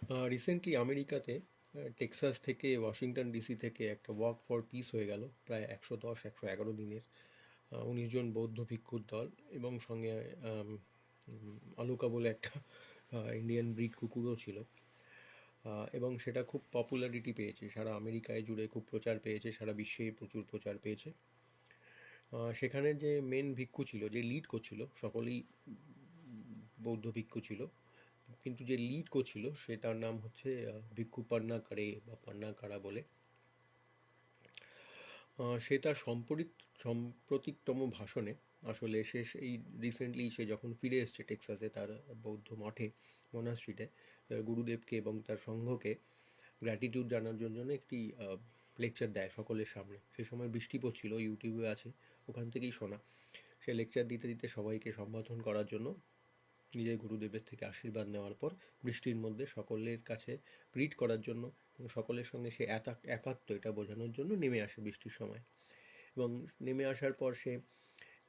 Recently আমেরিকাতে Texas থেকে Washington DC থেকে একটা ওয়াক ফর পিস হয়ে গেল প্রায় 111 দিনের। 19 জন বৌদ্ধ ভিক্ষুর দল এবং সঙ্গে আলুকা বলে একটা ইন্ডিয়ান ব্রিড কুকুরও ছিল। এবং সেটা খুব পপুলারিটি পেয়েছে, সারা আমেরিকায় জুড়ে খুব প্রচার পেয়েছে, সারা বিশ্বে প্রচুর প্রচার পেয়েছে। সেখানে যে মেন ভিক্ষু ছিল, যে লিড করছিল, সকলেই বৌদ্ধ ভিক্ষু ছিল, কিন্তু যে লিড করছিল সে তার নাম হচ্ছে ভিক্ষু পান্নাকারে বা পান্নাকারা বলে। সে তার সাম্প্রতিকতম ভাষণে আসলে সে এই রিসেন্টলি সে যখন ফিরে এসছে টেক্সাসে তার বৌদ্ধ মঠে, মোনাস্ট্রিতে, গুরুদেবকে এবং তার সংঘকে গ্র্যাটিটিউড জানানোর জন্য একটি লেকচার দেয় সকলের সামনে। সে সময় বৃষ্টি পড়ছিল, ইউটিউবে আছে, ওখান থেকেই শোনা। সে লেকচার দিতে দিতে সবাইকে সম্বোধন করার জন্য, নিজের গুরুদেবের থেকে আশীর্বাদ নেওয়ার পর বৃষ্টির মধ্যে সকলের কাছে গ্রিট করার জন্য এবং সকলের সঙ্গে সে একাত্ম এটা বোঝানোর জন্য নেমে আসে বৃষ্টির সময়। এবং নেমে আসার পর সে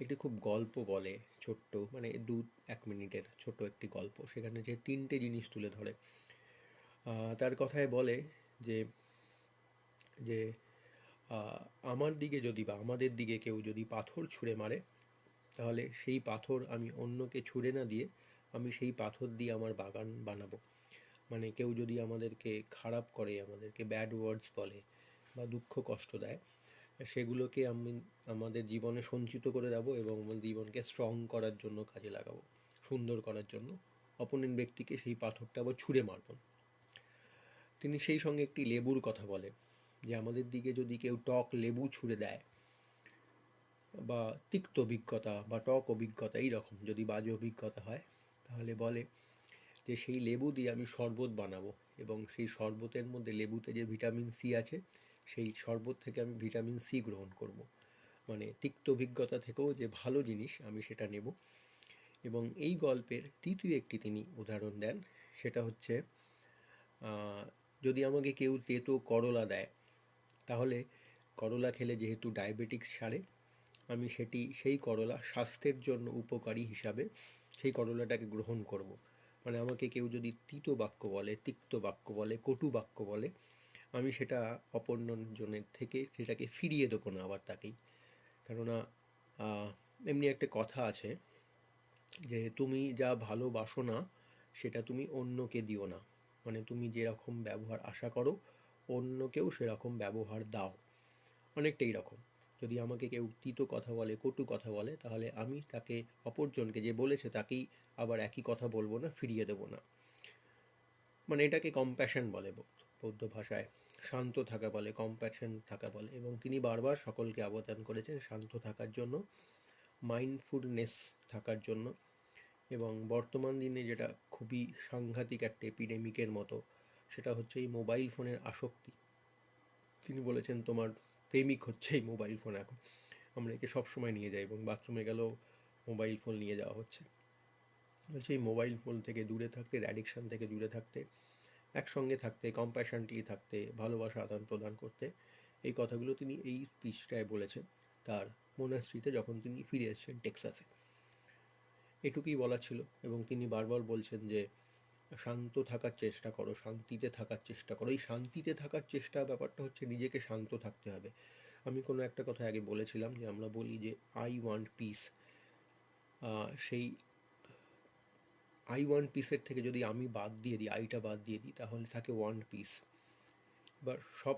একটি খুব গল্প বলে, ছোট্ট, মানে 2-1 মিনিটের ছোট একটি গল্প। সেখানে যে 3টে জিনিস তুলে ধরে। তার কথায় বলে যে যে আমার দিকে যদি বা আমাদের দিকে কেউ যদি পাথর ছুঁড়ে মারে, তাহলে সেই পাথর আমি অন্যকে ছুঁড়ে না দিয়ে আমি সেই পাথর দিয়ে আমার বাগান বানাবো। মানে কেউ যদি আমাদেরকে খারাপ করে, আমাদেরকে ব্যাড ওয়ার্ডস বলে বা দুঃখ কষ্ট দেয়, সেগুলোকে আমি আমাদের জীবনে সঞ্চিত করে দেবো এবং আমাদের জীবনকে স্ট্রং করার জন্য কাজে লাগাবো, সুন্দর করার জন্য। অপোনেন্ট ব্যক্তিকে সেই পাথরটা আবার ছুঁড়ে মারব। তিনি সেই সঙ্গে একটি লেবুর কথা বলে, যে আমাদের দিকে যদি কেউ টক লেবু ছুঁড়ে দেয় বা তিক্ত অভিজ্ঞতা বা টক অভিজ্ঞতা এইরকম যদি বাজে অভিজ্ঞতা হয়, তাহলে বলে যে সেই লেবু দিয়ে আমি শরবত বানাবো এবং সেই শরবতের মধ্যে লেবুতে যে ভিটামিন সি আছে, সেই শরবত থেকে আমি ভিটামিন সি গ্রহণ করব। মানে তিক্ত অভিজ্ঞতা থেকেও যে ভালো জিনিস আমি সেটা নেব। এবং এই গল্পের তৃতীয় একটি তিনি উদাহরণ দেন, সেটা হচ্ছে যদি আমাকে কেউ তেতো করলা দেয়, তাহলে করলা খেলে যেহেতু ডায়াবেটিক্স সারে, আমি সেই করলা স্বাস্থ্যের জন্য উপকারী হিসাবে সেই করলাটাকে গ্রহণ করব। মানে আমাকে কেউ যদি তিতো বাক্য বলে, তিক্ত বাক্য বলে, কটু বাক্য বলে, আমি সেটা অপরজনের থেকে সেটাকে ফিরিয়ে দেবো না আবার তাকেই। কেননা এমনি একটা কথা আছে যে তুমি যা ভালোবাসো না সেটা তুমি অন্যকে দিও না। মানে তুমি যেরকম ব্যবহার আশা করো অন্যকেও সেরকম ব্যবহার দাও, অনেকটা এইরকম। যদি আমাকে কেউ তিতো কথা বলে, কটু কথা বলে, তাহলে আমি তাকে, অপরজনকে যে বলেছে তাকেই আবার একই কথা বলবো না, ফিরিয়ে দেবো না। মানে এটাকে কম্প্যাশন বলে বৌদ্ধ ভাষায়। শান্ত থাকা বলে, কম্প্যাশন থাকা বলে। এবং তিনি বারবার সকলকে আবেদন করেছেন শান্ত থাকার জন্য, মাইন্ডফুলনেস থাকার জন্য। এবং বর্তমান দিনে যেটা খুবই সাংঘাতিক একটা এপিডেমিকের মতো, সেটা হচ্ছে এই মোবাইল ফোনের আসক্তি। তিনি বলেছেন তোমার প্রেমিক হচ্ছে এই মোবাইল ফোন। এখন আমরা একে সবসময় নিয়ে যাই এবং বাথরুমে গেলেও মোবাইল ফোন নিয়ে যাওয়া হচ্ছে। বলছে এই মোবাইল ফোন থেকে দূরে থাকতে, অ্যাডিকশান থেকে দূরে থাকতে, একসঙ্গে থাকতে, কম্প্যাশনলি থাকতে, ভালোবাসা আদান প্রদান করতে। এই কথাগুলো তিনি এই স্পিচটায় বলেছেন তার মোনাস্ট্রিতে যখন তিনি ফিরে এসেছেন টেক্সাসে। এটুকুই বলা ছিল। এবং তিনি বারবার বলছেন যে শান্ত থাকার চেষ্টা করো, শান্তিতে থাকার চেষ্টা করো। এই শান্তিতে থাকার চেষ্টা ব্যাপারটা হচ্ছে নিজেকে শান্ত থাকতে হবে। আমি কোনো একটা কথা আগে বলেছিলাম যে আমরা বলি যে আই ওয়ান্ট পিস। সেই আই ওয়ান্ট পিসের থেকে যদি আমি বাদ দিয়ে দিই, আইটা বাদ দিয়ে দিই, তাহলে থাকে ওয়ান্ট পিস। এবার সব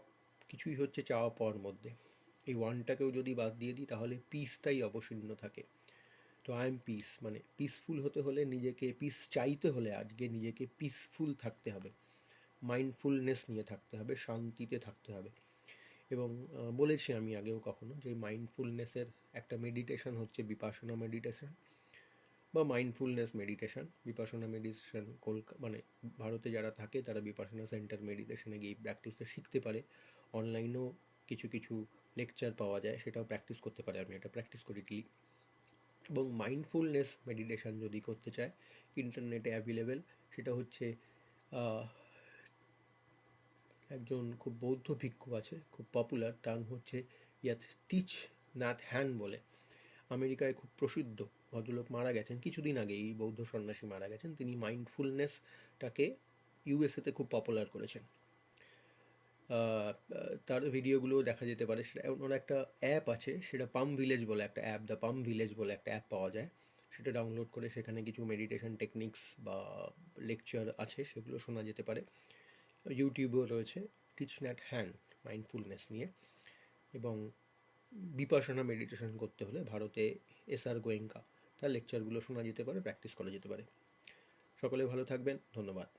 কিছুই হচ্ছে চাওয়া পাওয়ার মধ্যে। এই ওয়ানটাকেও যদি বাদ দিয়ে দিই তাহলে পিসটাই অবশিন্ন থাকে। তো আই এম পিস, মানে পিসফুল হতে হলে নিজেকে, পিস চাইতে হলে আজকে নিজেকে পিসফুল থাকতে হবে, মাইন্ডফুলনেস নিয়ে থাকতে হবে, শান্তিতে থাকতে হবে। এবং বলেছি আমি আগেও কখনো যে মাইন্ডফুলনেসের একটা মেডিটেশন হচ্ছে বিপাশনা মেডিটেশন বা মাইন্ডফুলনেস মেডিটেশন। বিপাশনা মেডিটেশন মানে ভারতে যারা থাকে তারা বিপাশনা সেন্টার মেডিটেশনে গিয়ে প্র্যাকটিসটা শিখতে পারে। অনলাইনেও কিছু কিছু লেকচার পাওয়া যায়, সেটাও প্র্যাকটিস করতে পারে। আমি এটা প্র্যাকটিস করি ডেলি। এবং মাইন্ডফুলনেস মেডিটেশন যদি করতে চায়, ইন্টারনেটে অ্যাভেলেবেল। সেটা হচ্ছে একজন খুব বৌদ্ধ ভিক্ষু আছে, খুব পপুলার, তার হচ্ছে থিচ নাথ হ্যান বলে। আমেরিকায় খুব প্রসিদ্ধ ভদ্রলোক, মারা গেছেন কিছুদিন আগে, এই বৌদ্ধ সন্ন্যাসী মারা গেছেন। তিনি মাইন্ডফুলনেসটাকে ইউএসএতে খুব পপুলার করেছেন। তার ভিডিওগুলো দেখা যেতে পারে। সেটা ওনার একটা অ্যাপ আছে, সেটা পাম ভিলেজ বলে একটা অ্যাপ, দ্য পাম ভিলেজ বলে একটা অ্যাপ পাওয়া যায়। সেটা ডাউনলোড করে সেখানে কিছু মেডিটেশন টেকনিক্স বা লেকচার আছে, সেগুলো শোনা যেতে পারে। ইউটিউবেও রয়েছে টিচ ন্যাট হ্যান্ড মাইন্ডফুলনেস নিয়ে, এবং বিপাশনা মেডিটেশন করতে হলে ভারতে এসআর গোয়েঙ্কা, তার লেকচারগুলো শোনা যেতে পারে, প্র্যাকটিস করা যেতে পারে। সকলে ভালো থাকবেন, ধন্যবাদ।